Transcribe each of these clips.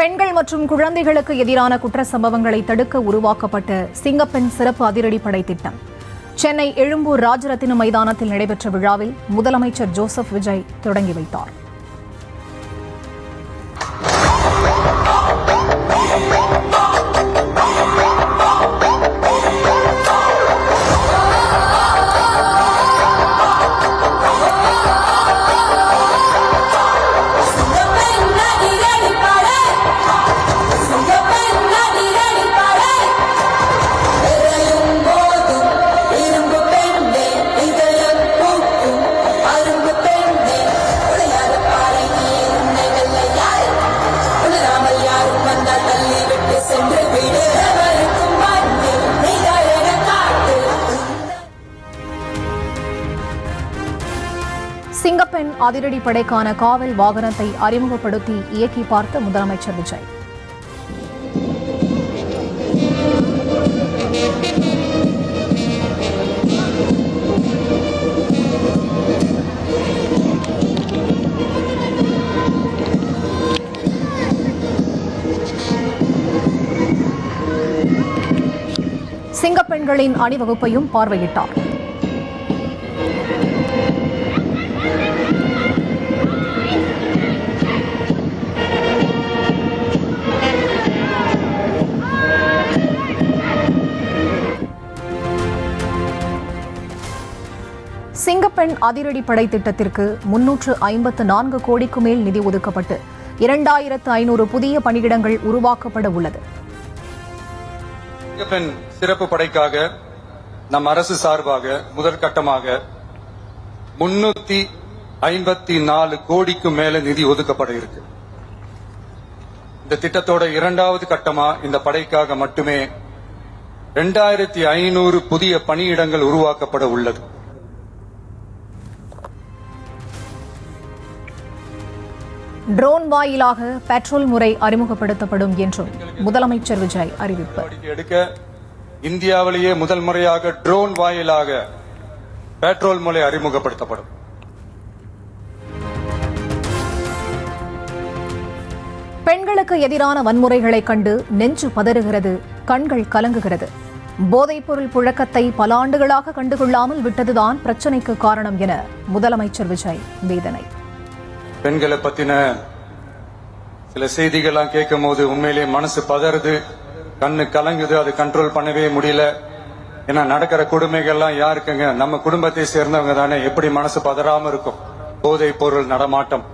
பெண்கள் மற்றும் குழந்தைகளுக்கு எதிரான குற்ற சம்பவங்களை தடுக்க உருவாக்கப்பட்ட சிங்கப்பெண் சிறப்பு அதிரடிப்படை திட்டம் சென்னை எழும்பூர் ராஜரத்தின மைதானத்தில் நடைபெற்ற விழாவில் முதலமைச்சர் ஜோசப் விஜய் தொடங்கி வைத்தார். சிங்கப்பெண் அதிரடிப்படைக்கான காவல் வாகனத்தை அறிமுகப்படுத்தி இயக்கி பார்த்த முதலமைச்சர் விஜய் சிங்கப்பெண்களின் அணிவகுப்பையும் பார்வையிட்டார். சிங்கப்பெண் அதிரடிப்படை திட்டத்திற்கு 354 கோடிக்கு மேல் நிதி ஒதுக்கப்பட்டு 2500 புதிய பணியிடங்கள் உருவாக்கப்பட உள்ளது. சிங்கப்பெண் சிறப்பு படைக்காக நம் அரசு சார்பாக முதற்கட்டமாக 354 கோடிக்கு மேல நிதி ஒதுக்கப்பட இருக்கு. இந்த திட்டத்தோட இரண்டாவது கட்டமா இந்த படைக்காக மட்டுமே 2500 புதிய பணியிடங்கள் உருவாக்கப்பட உள்ளது. ட்ரோன் வாயிலாக பெட்ரோல் முறை அறிமுகப்படுத்தப்படும் என்றும் முதலமைச்சர் விஜய் அறிவிப்பு. எடுக்க இந்தியாவிலேயே முதல் முறையாக ட்ரோன் வாயிலாக பெட்ரோல் முறை அறிமுகப்படுத்தப்படும். பெண்களுக்கு எதிரான வன்முறைகளை கண்டு நெஞ்சு பதறுகிறது, கண்கள் கலங்குகிறது. போதைப்பொருள் புழக்கத்தை பல ஆண்டுகளாக கண்டுகொள்ளாமல் விட்டதுதான் பிரச்சினைக்கு காரணம் என முதலமைச்சர் விஜய் வேதனை. பெண்களை பத்தின சில செய்திகள்லாம் கேட்கும் போது உண்மையிலேயே மனசு பதறுது, கண்ணு கலங்குது. அது கண்ட்ரோல் பண்ணவே முடியல. ஏன்னா நடக்கிற கொடுமைகள்லாம் யாருக்குங்க? நம்ம குடும்பத்தை சேர்ந்தவங்க தானே. எப்படி மனசு பதறாம இருக்கும்? போதை பொருள் நடமாட்டம்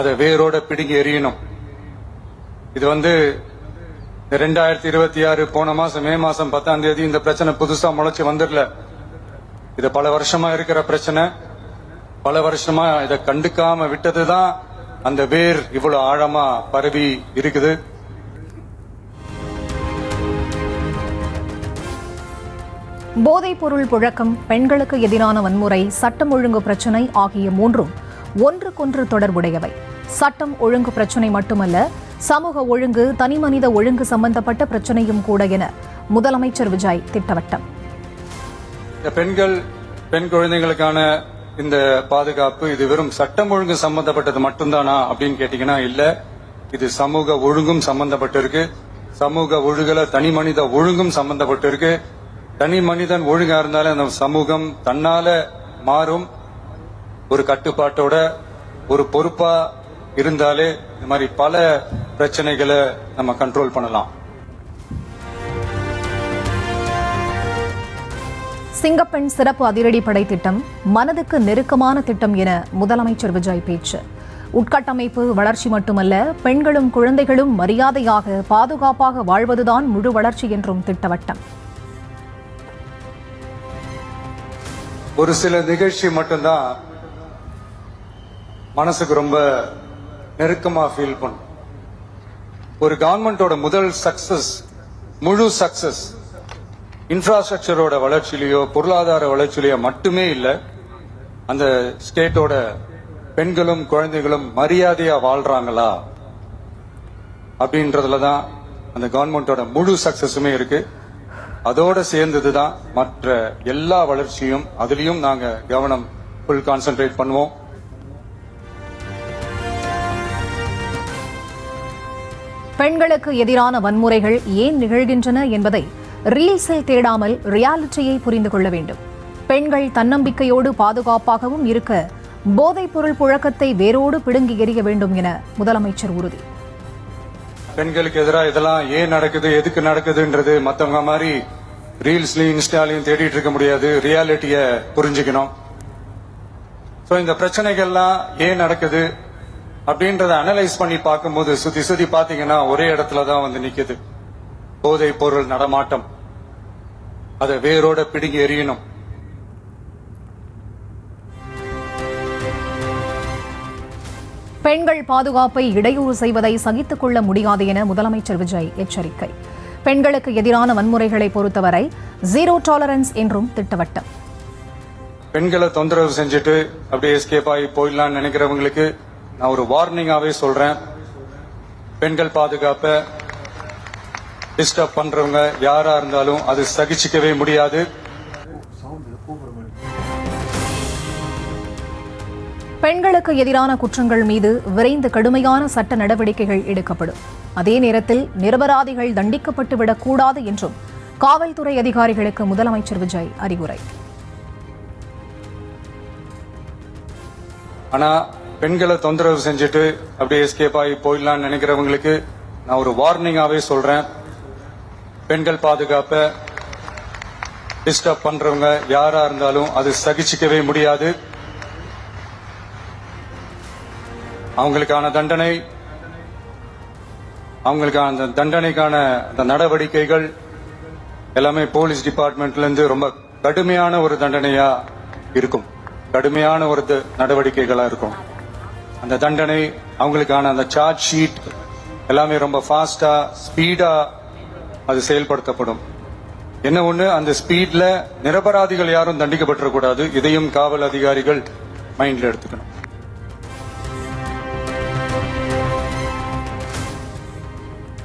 அதை வேரோட பிடுங்கி எறியணும். இது 2026 போன மாசம் மே மாசம் 10ஆம் தேதி இந்த பிரச்சனை புதுசா முளைச்சு வந்துடல. இது பல வருஷமா இருக்கிற பிரச்சனை. பல வருஷமா இதை கண்டுக்காம விட்டதுதான் அந்த வேர் இவ்வளவு ஆழமா பரவி இருக்குது. போதைப் பொருள் புழக்கம், பெண்களுக்கு எதிரான வன்முறை, சட்டம் ஒழுங்கு பிரச்சினை ஆகிய மூன்றும் ஒன்றுக்கொன்று தொடர்புடையவை. சட்டம் ஒழுங்கு பிரச்சினை மட்டுமல்ல, சமூக ஒழுங்கு, தனிமனித ஒழுங்கு சம்பந்தப்பட்ட பிரச்சினையும் கூட என முதலமைச்சர் விஜய் திட்டவட்டம். பெண்கள், பெண் குழந்தைகளுக்கான இந்த பாதுகாப்பு இது வெறும் சட்டம் ஒழுங்கு சம்பந்தப்பட்டது மட்டும்தானா அப்படின்னு கேட்டீங்கன்னா இல்ல. இது சமூக ஒழுங்கும் சம்பந்தப்பட்டிருக்கு. சமூக ஒழுங்குல தனி மனித ஒழுங்கும் சம்பந்தப்பட்டிருக்கு. தனி மனிதன் ஒழுங்கா இருந்தாலே அந்த சமூகம் தன்னால மாறும். ஒரு கட்டுப்பாட்டோட ஒரு பொறுப்பா இருந்தாலே இந்த மாதிரி பல பிரச்சனைகளை நம்ம கண்ட்ரோல் பண்ணலாம். சிங்கப்பெண் சிறப்பு அதிரடிப்படை திட்டம் மனதுக்கு நெருக்கமான திட்டம் என முதலமைச்சர் விஜய் பேச்சு. உட்கட்டமைப்பு வளர்ச்சி மட்டுமல்ல, பெண்களும் குழந்தைகளும் மரியாதையாக பாதுகாப்பாக வாழ்வதுதான் முழு வளர்ச்சி என்றும் திட்டவட்டம். ஒரு சில நிகழ்ச்சி மட்டும்தான் மனசுக்கு ரொம்ப நெருக்கமா ஃபீல் பண்ணும். ஒரு கவர்மெண்டோட முதல் சக்சஸ், முழு சக்சஸ் இன்ஃப்ராஸ்ட்ரக்சரோட வளர்ச்சியிலையோ பொருளாதார வளர்ச்சியிலையோ மட்டுமே இல்ல, அந்த ஸ்டேட்டோட பெண்களும் குழந்தைகளும் மரியாதையா வாழ்றாங்களா அப்படின்றதுலதான் அந்த கவர்மெண்டோட முழு சக்சஸுமே இருக்கு. அதோட சேர்ந்ததுதான் மற்ற எல்லா வளர்ச்சியும். அதுலயும் நாங்க கவனம் ஃபுல் கான்சென்ட்ரேட் பண்ணுவோம். பெண்களுக்கு எதிரான வன்முறைகள் ஏன் நிகழ்கின்றன என்பதை ரீல்ஸில் தேடாமல் ரியாலிட்டியை புரிந்து கொள்ள வேண்டும். பெண்கள் தன்னம்பிக்கையோடு பாதுகாப்பாகவும் இருக்க போதைப்பொருள் புழக்கத்தை வேரோடு பிடுங்கி எறிய வேண்டும் என முதலமைச்சர் உறுதி. பெண்களுக்கு எதிராக இதெல்லாம் ஏன் நடக்குது, எதுக்கு நடக்குதுன்றது மத்தவங்க மாதிரி ரீல்ஸ்லயும் இன்ஸ்டாலையும் தேடிட்டு இருக்க முடியாது. ரியாலிட்டிய புரிஞ்சுக்கணும். சோ இந்த பிரச்சனைகள்லாம் ஏன் நடக்குது அப்படின்றத அனலைஸ் பண்ணி பார்க்கும்போது சுத்தி பாத்தீங்கன்னா ஒரே இடத்துலதான் வந்து நிக்குது. போதை பொருள் நடமாட்டம். அதை வேரோட பிடுங்கி எறியணும். பெண்கள் பாதுகாப்பை இடையூறு செய்வதை சகித்துக் கொள்ள முடியாது என முதலமைச்சர் விஜய் எச்சரிக்கை. பெண்களுக்கு எதிரான வன்முறைகளை பொறுத்தவரை ஜீரோ டாலரன்ஸ் என்றும் திட்டவட்டம். பெண்களை தொந்தரவு செஞ்சுட்டு அப்படியே எஸ்கேப் ஆகி போயிடலாம்னு நினைக்கிறவங்களுக்கு நான் ஒரு வார்னிங்காவே சொல்றேன். பெண்கள் பாதுகாப்பை டிஸ்டர்ப் பண்றவங்க யாரா இருந்தாலும் அது சகிச்சுக்கவே முடியாது. பெண்களுக்கு எதிரான குற்றங்கள் மீது விரைந்து கடுமையான சட்ட நடவடிக்கைகள் எடுக்கப்படும். அதே நேரத்தில் நிரபராதிகள் தண்டிக்கப்பட்டு விடக்கூடாது என்றும் காவல்துறை அதிகாரிகளுக்கு முதலமைச்சர் விஜய் அறிவுரை. ஆனா பெண்களை தொந்தரவு செஞ்சுட்டு அப்படியே எஸ்கேப் ஆகி போயிடலாம்னு நினைக்கிறவங்களுக்கு நான் ஒரு வார்னிங்காவே சொல்றேன். பெண்கள் பாதுகாப்பை டிஸ்டர்ப் பண்றவங்க யாரா இருந்தாலும் அது சகிச்சுக்கவே முடியாது. அவங்களுக்கான தண்டனைக்கான அந்த நடவடிக்கைகள் எல்லாமே போலீஸ் டிபார்ட்மெண்ட்ல இருந்து ரொம்ப கடுமையான ஒரு தண்டனையா இருக்கும். கடுமையான ஒரு நடவடிக்கைகளா இருக்கும். அந்த தண்டனை அவங்களுக்கான அந்த சார்ஜ் ஷீட் எல்லாமே ரொம்ப ஃபாஸ்டா ஸ்பீடா அது செயல்படுத்தப்படும். என்ன ஒண்ணு, அந்த ஸ்பீட்ல நிரபராதிகள் யாரும் தண்டிக்கப்பட்டிருக்கூடாது. இதையும் காவல் அதிகாரிகள் மைண்ட்ல எடுத்துக்கணும்.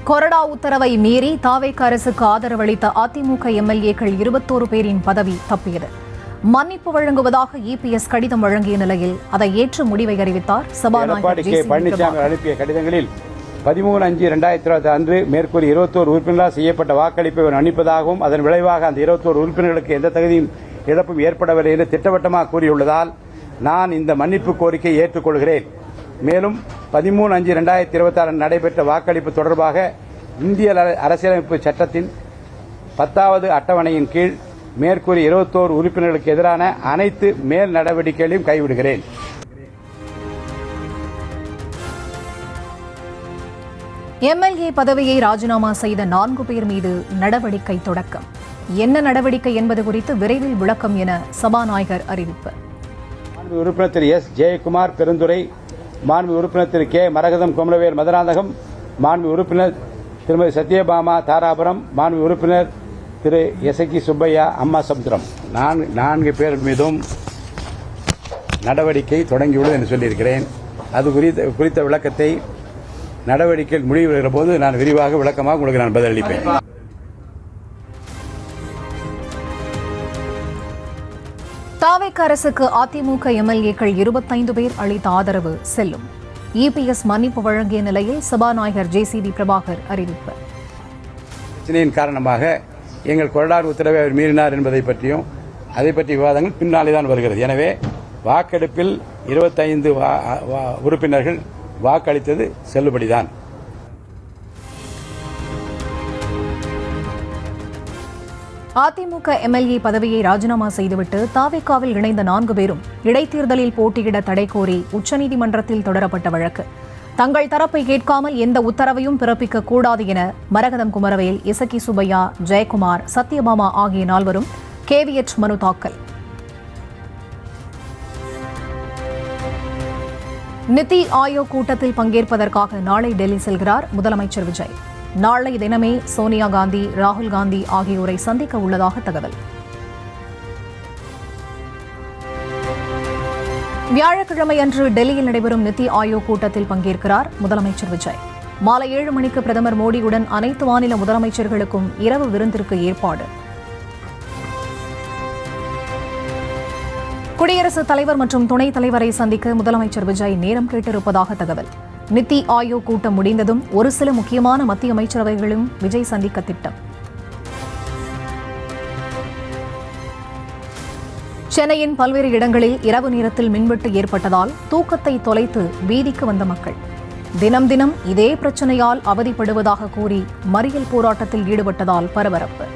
கொறடா உத்தரவை மீறி தாவேக அரசுக்கு ஆதரவளித்த அதிமுக எம்எல்ஏக்கள் 21 பேரின் பதவி தப்பியது. மன்னிப்பு வழங்குவதாக இபிஎஸ் கடிதம் வழங்கிய நிலையில் அதை ஏற்று முடிவை அறிவித்தார் சபாநாயகர் பழனிசாமி அனுப்பிய கடிதங்களில் 13/5/2020 அன்று மேற்கூறிய 21 உறுப்பினரால் செய்யப்பட்ட வாக்களிப்பை மன்னிப்பதாகவும் அதன் விளைவாக அந்த 21 உறுப்பினர்களுக்கு எந்த தகுதியும் இழப்பும் ஏற்படவில்லை என்று திட்டவட்டமாக கூறியுள்ளதால் நான் இந்த மன்னிப்பு கோரிக்கையை ஏற்றுக்கொள்கிறேன். மேலும் 13/5/2026 நடைபெற்ற வாக்களிப்பு தொடர்பாக இந்திய அரசியலமைப்பு சட்டத்தின் 10வது அட்டவணையின் கீழ் மேற்கூறிய 21 உறுப்பினர்களுக்கு எதிரான அனைத்து மேல் நடவடிக்கைகளையும் கைவிடுகிறேன். எம்எல்ஏ பதவியை ராஜினாமா செய்த 4 பேர் மீது நடவடிக்கை தொடக்கம். என்ன நடவடிக்கை என்பது குறித்து விரைவில் விளக்கம் என சபாநாயகர் அறிவிப்பு. உறுப்பினர் திரு எஸ் ஜெயக்குமார் பெருந்துறை, மாண்பு உறுப்பினர் திரு கே மரகதம் குமரவேல் மதுராந்தகம், மாண்பு உறுப்பினர் திருமதி சத்யபாமா தாராபுரம், மாண்பு உறுப்பினர் திரு எசகி சுப்பையா அம்மா சமுத்திரம் 4 பேர் மீதும் நடவடிக்கை தொடங்கியுள்ளது என்று சொல்லியிருக்கிறேன். அது குறித்த விளக்கத்தை நடவடிக்கை முடிவு வருகிற போது நான் விரிவாக விளக்கமாக உங்களுக்கு நான் பதிலளிப்பேன். தாவேக அரசுக்கு அதிமுக எம்எல்ஏக்கள் 25 பேர் அளித்த ஆதரவு செல்லும். இபிஎஸ் மன்னிப்பு வழங்கிய நிலையில் சபாநாயகர் ஜேசிடி பிரபாகர் அறிவிப்பு. பிரச்சனையின் காரணமாக எங்கள் கொறடா உத்தரவை அவர் மீறினார் என்பதை பற்றியும் அதை பற்றிய விவாதங்கள் பின்னாலே தான் வருகிறது. எனவே வாக்கெடுப்பில் 25 உறுப்பினர்கள் வாக்களித்தது செல்லுபடிதான். அதிமுக எம்எல்ஏ பதவியை ராஜினாமா செய்துவிட்டு தாவேகாவில் இணைந்த 4 பேரும் இடைத்தேர்தலில் போட்டியிட தடை கோரி உச்சநீதிமன்றத்தில் தொடரப்பட்ட வழக்கு. தங்கள் தரப்பை கேட்காமல் எந்த உத்தரவையும் பிறப்பிக்க கூடாது என மரகதம் குமரவேல், இசக்கி சுப்பையா, ஜெயக்குமார், சத்யபாமா ஆகிய 4 கேவியட் மனு தாக்கல். நிதி ஆயோக் கூட்டத்தில் பங்கேற்பதற்காக நாளை டெல்லி செல்கிறார் முதலமைச்சர் விஜய். நாளை தினமே சோனியா காந்தி, ராகுல் காந்தி ஆகியோரை சந்திக்க உள்ளதாக தகவல். வியாழக்கிழமை அன்று டெல்லியில் நடைபெறும் நிதி ஆயோக் கூட்டத்தில் பங்கேற்கிறார் முதலமைச்சர் விஜய். மாலை 7 மணிக்கு பிரதமர் மோடியுடன் அனைத்து மாநில முதலமைச்சர்களுக்கும் இரவு விருந்திற்கு ஏற்பாடு. குடியரசுத் தலைவர் மற்றும் துணைத் தலைவரை சந்திக்க முதலமைச்சர் விஜய் நேரம் கேட்டிருப்பதாக தகவல். நித்தி ஆயோக் கூட்டம் முடிந்ததும் ஒரு சில முக்கியமான மத்திய அமைச்சரவைகளும் விஜய் சந்திக்க திட்டம். சென்னையின் பல்வேறு இடங்களில் இரவு நேரத்தில் மின்வெட்டு ஏற்பட்டதால் தூக்கத்தை தொலைத்து வீதிக்கு வந்த மக்கள் தினம் தினம் இதே பிரச்சனையால் அவதிப்படுவதாக கூறி மறியல் போராட்டத்தில் ஈடுபட்டதால் பரபரப்பு.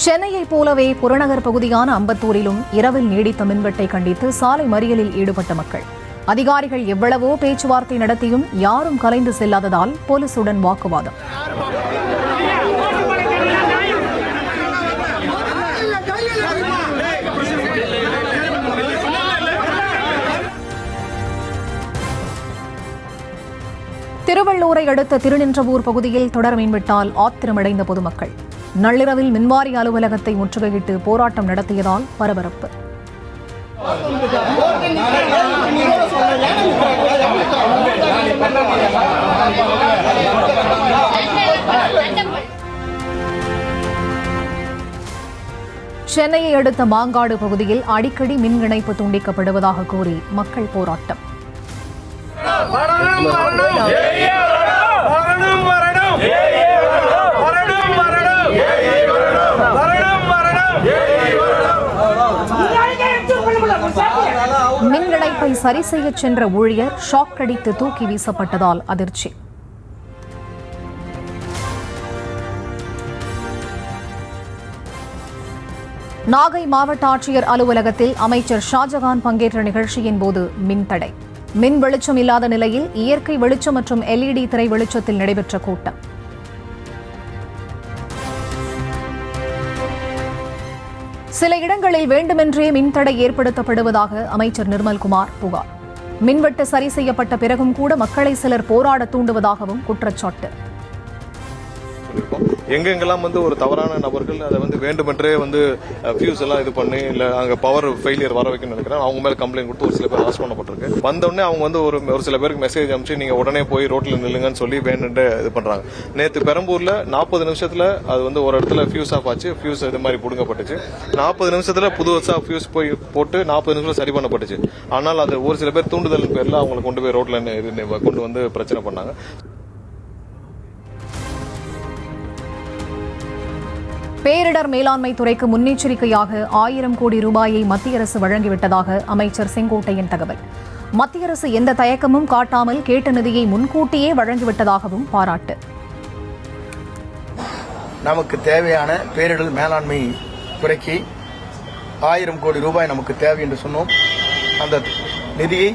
சென்னையைப் போலவே புறநகர் பகுதியான அம்பத்தூரிலும் இரவில் நீடித்த மின்வெட்டை கண்டித்து சாலை மறியலில் ஈடுபட்ட மக்கள் அதிகாரிகள் எவ்வளவோ பேச்சுவார்த்தை நடத்தியும் யாரும் கலைந்து செல்லாததால் போலீசுடன் வாக்குவாதம். திருவள்ளூரை அடுத்த திருநின்றவூர் பகுதியில் தொடர் மின்வெட்டால் ஆத்திரமடைந்த பொதுமக்கள் நள்ளிரவில் மின்வாரிய அலுவலகத்தை முற்றுகையிட்டு போராட்டம் நடத்தியதால் பரபரப்பு. சென்னையை அடுத்த மாங்காடு பகுதியில் அடிக்கடி மின் இணைப்பு துண்டிக்கப்படுவதாக கூறி மக்கள் போராட்டம். மின் இணைப்பை சரி செய்ய சென்ற ஊழியர் ஷாக் அடித்து தூக்கி வீசப்பட்டதால் அதிர்ச்சி. நாகை மாவட்ட ஆட்சியர் அலுவலகத்தில் அமைச்சர் ஷாஜகான் பங்கேற்ற நிகழ்ச்சியின் போது மின் தடை. மின் வெளிச்சம் இல்லாத நிலையில் இயற்கை வெளிச்சம் மற்றும் LED திரை வெளிச்சத்தில் நடைபெற்ற கூட்டம். சில இடங்களில் வேண்டுமென்றே மின்தடை ஏற்படுத்தப்படுவதாக அமைச்சர் நிர்மல்குமார் புகார். மின்வெட்டு சரி செய்யப்பட்ட பிறகும் கூட மக்களை சிலர் போராட தூண்டுவதாகவும் குற்றச்சாட்டு. எங்கெங்கெல்லாம் ஒரு தவறான நபர்கள் அதை வேண்டுமென்றே ஃபியூஸ் எல்லாம் இது பண்ணி இல்ல அங்க பவர் ஃபெயிலியர் வர வைக்கணும்னு நினைக்கிறேன். அவங்க மேல கம்ப்ளைண்ட் கொடுத்து ஒரு சில பேர் அரெஸ்ட் பண்ணப்பட்டிருக்கு. வந்தோடனே அவங்க ஒரு சில பேருக்கு மெசேஜ் அனுப்பிச்சு நீங்க உடனே போய் ரோட்ல நில்லுங்கன்னு சொல்லி வேணும்னு இது பண்றாங்க. நேற்று பெரம்பூர்ல 40 நிமிஷத்துல அது ஒரு இடத்துல ஃபியூஸ் ஆஃப் ஆச்சு. ஃபியூஸ் இது மாதிரி புடுங்கப்பட்டுச்சு. 40 நிமிஷத்துல புதுசா ஃபியூஸ் போய் போட்டு 40 நிமிஷம் சரி பண்ணப்பட்டுச்சு. ஆனால் அது ஒரு சில பேர் தூண்டுதல் பேர்ல அவங்களை கொண்டு போய் ரோட்ல கொண்டு பிரச்சனை பண்ணாங்க. பேரிடர் மேலாண்மை துறைக்கு முன்னெச்சரிக்கையாக 1000 கோடி ரூபாயை மத்திய அரசு வழங்கிவிட்டதாக அமைச்சர் செங்கோட்டையன் தகவல். மத்திய அரசு எந்த தயக்கமும் காட்டாமல் கேட்ட நிதியை முன்கூட்டியே வழங்கிவிட்டதாகவும் பாராட்டு. நமக்கு தேவையான பேரிடர் மேலாண்மை துறைக்கு 1000 கோடி ரூபாய் நமக்கு தேவை என்று சொன்னோம். அந்த நிதியை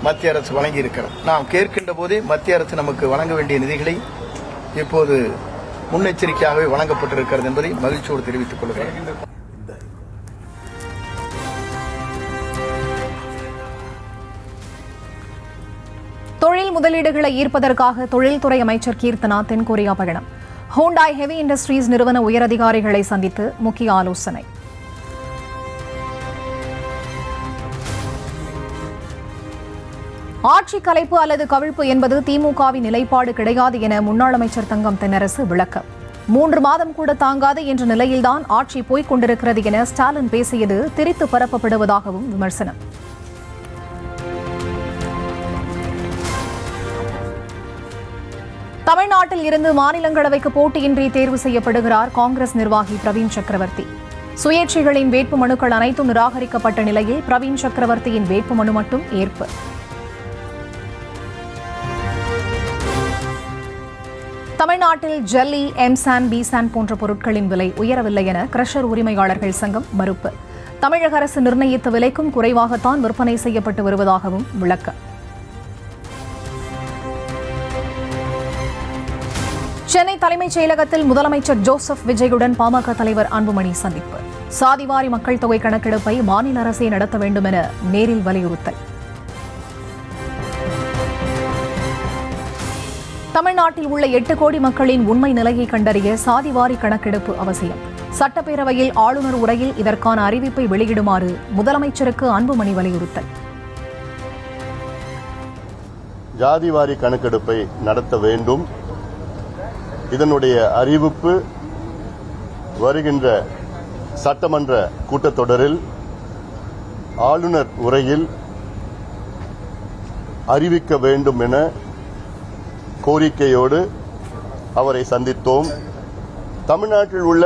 மத்திய அரசு வழங்கி இருக்கிறது. நாம் கேட்கின்ற போதே மத்திய அரசு நமக்கு வழங்க வேண்டிய நிதிகளை இப்போது முன்னெச்சரிக்கையாகவே வழங்கப்பட்டிருக்கிறது என்பதை மகிழ்ச்சியோடு தெரிவித்துக் கொள்கிறேன். தொழில் முதலீடுகளை ஈர்ப்பதற்காக தொழில்துறை அமைச்சர் கீர்த்தனா தென்கொரியா பயணம். ஹோண்டாய் ஹெவி இண்டஸ்ட்ரீஸ் நிறுவன உயரதிகாரிகளை சந்தித்து முக்கிய ஆலோசனை. ஆட்சி கலைப்பு அல்லது கவிழ்ப்பு என்பது திமுகவின் நிலைப்பாடு கிடையாது என முன்னாள் அமைச்சர் தங்கம் தென்னரசு விளக்கம். 3 மாதம் கூட தாங்காது என்ற நிலையில்தான் ஆட்சி போய்க் கொண்டிருக்கிறது என ஸ்டாலின் பேசியது திரித்து பரப்பப்படுவதாகவும் விமர்சனம். தமிழ்நாட்டில் இருந்து மாநிலங்களவைக்கு போட்டியின்றி தேர்வு செய்யப்படுகிறார் காங்கிரஸ் நிர்வாகி பிரவீன் சக்கரவர்த்தி. சுயேட்சைகளின் வேட்புமனுக்கள் அனைத்தும் நிராகரிக்கப்பட்ட நிலையில் பிரவீன் சக்கரவர்த்தியின் வேட்புமனு மட்டும் ஏற்பு. தமிழ்நாட்டில் ஜல்லி, எம்சான், பிசான் போன்ற பொருட்களின் விலை உயரவில்லை என கிரஷர் உரிமையாளர்கள் சங்கம் மறுப்பு. தமிழக அரசு நிர்ணயித்த விலைக்கும் குறைவாகத்தான் விற்பனை செய்யப்பட்டு வருவதாகவும் விளக்கம். சென்னை தலைமைச் செயலகத்தில் முதலமைச்சர் ஜோசப் விஜயுடன் பாமக தலைவர் அன்புமணி சந்திப்பு. சாதிவாரி மக்கள் தொகை கணக்கெடுப்பை மாநில அரசே நடத்த வேண்டும் என நேரில் வலியுறுத்தல். தமிழ்நாட்டில் உள்ள 8 கோடி மக்களின் உண்மை நிலையை கண்டறிய சாதிவாரி கணக்கெடுப்பு அவசியம். சட்டப்பேரவையில் ஆளுநர் உரையில் இதற்கான அறிவிப்பை வெளியிடுமாறு முதலமைச்சருக்கு அன்புமணி வலியுறுத்தல். ஜாதிவாரி கணக்கெடுப்பை நடத்த வேண்டும். இதனுடைய அறிவிப்பு வருகின்ற சட்டமன்ற கூட்டத்தொடரில் ஆளுநர் உரையில் அறிவிக்க வேண்டும் என கோரிக்கையோடு அவரை சந்தித்தோம். தமிழ்நாட்டில் உள்ள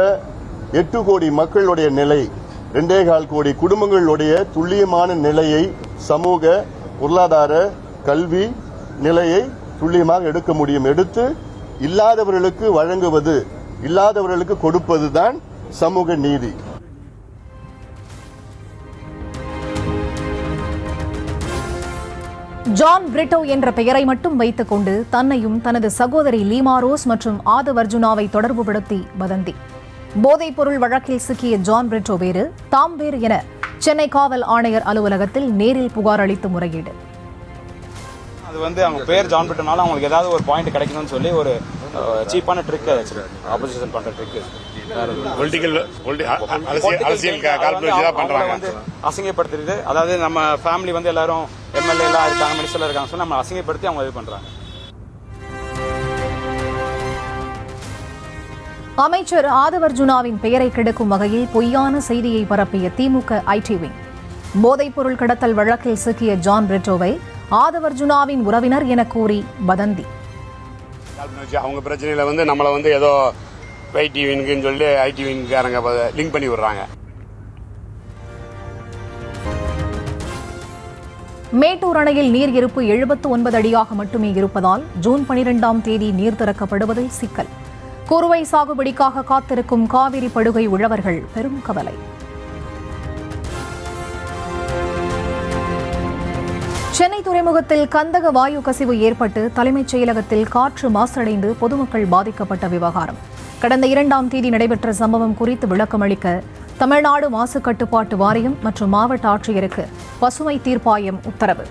8 கோடி மக்களுடைய நிலை, 2.25 கோடி குடும்பங்களுடைய துல்லியமான நிலையை, சமூக பொருளாதார கல்வி நிலையை துல்லியமாக எடுக்க முடியும். எடுத்து இல்லாதவர்களுக்கு வழங்குவது, இல்லாதவர்களுக்கு கொடுப்பதுதான் சமூக நீதி. ஜான் பிரிட்டோ என்ற பெயரை மட்டும் வைத்துக் கொண்டு தன்னையும் தனது சகோதரி லீமா ரோஸ் மற்றும் ஆதவ் அர்ஜுனாவை தொடர்புபடுத்தி வதந்தி. போதைப்பொருள் வழக்கில் சிக்கிய ஜான் பிரிட்டோ வேறு, தாம் வேறு என சென்னை காவல் ஆணையர் அலுவலகத்தில் நேரில் புகார் அளித்து முறையீடு. அது அவங்க பேர் ஜான் பிரிட்டோனால அவங்களுக்கு ஏதாவது ஒரு பாயிண்ட் கிடைக்கணும்னு சொல்லி ஒரு சீப்பான ட்ரிக் ஆப்போசிஷன் பண்ற ட்ரிக் அசிங்கப்படுத்துறது. அதாவது நம்ம ஃபேமிலி எல்லாரும் எம்எல்ஏ எல்லாம் இருக்காங்க, மினிஸ்டர்ல இருக்காங்க சொல்லி நம்ம அசிங்கப்படுத்தி அவங்க இது பண்றாங்க. அமைச்சர் ஆதவ் அர்ஜுனாவின் பெயரை கெடுக்கும் வகையில் பொய்யான செய்தியை பரப்பிய திமுக ஐடி விங். போதைப்பொருள் கடத்தல் வழக்கில் சிக்கிய ஜான் பிரிட்டோவை ஆதவ் அர்ஜுனாவின் உறவினர் என கூறி வதந்தி. அவங்க பிரச்சனையில நம்மளை ஏதோ ஐடி விங்னு சொல்லி ஐடி விங்காரங்க லிங்க் பண்ணி விடுறாங்க. மேட்டூர் அணையில் நீர் இருப்பு 79 அடியாக மட்டுமே இருப்பதால் ஜூன் 12ஆம் தேதி நீர் திறக்கப்படுவதில் சிக்கல். குறுவை சாகுபடிக்காக காத்திருக்கும் காவிரி படுகை உழவர்கள் பெரும் கவலை. சென்னை துறைமுகத்தில் கந்தக வாயு கசிவு ஏற்பட்டு தலைமைச் செயலகத்தில் காற்று மாசடைந்து பொதுமக்கள் பாதிக்கப்பட்ட விவகாரம். கடந்த 2ஆம் தேதி நடைபெற்ற சம்பவம் குறித்து விளக்கமளிக்க தமிழ்நாடு மாசு கட்டுப்பாட்டு வாரியம் மற்றும் மாவட்ட ஆட்சியருக்கு பசுமை தீர்ப்பாயம் உத்தரவு.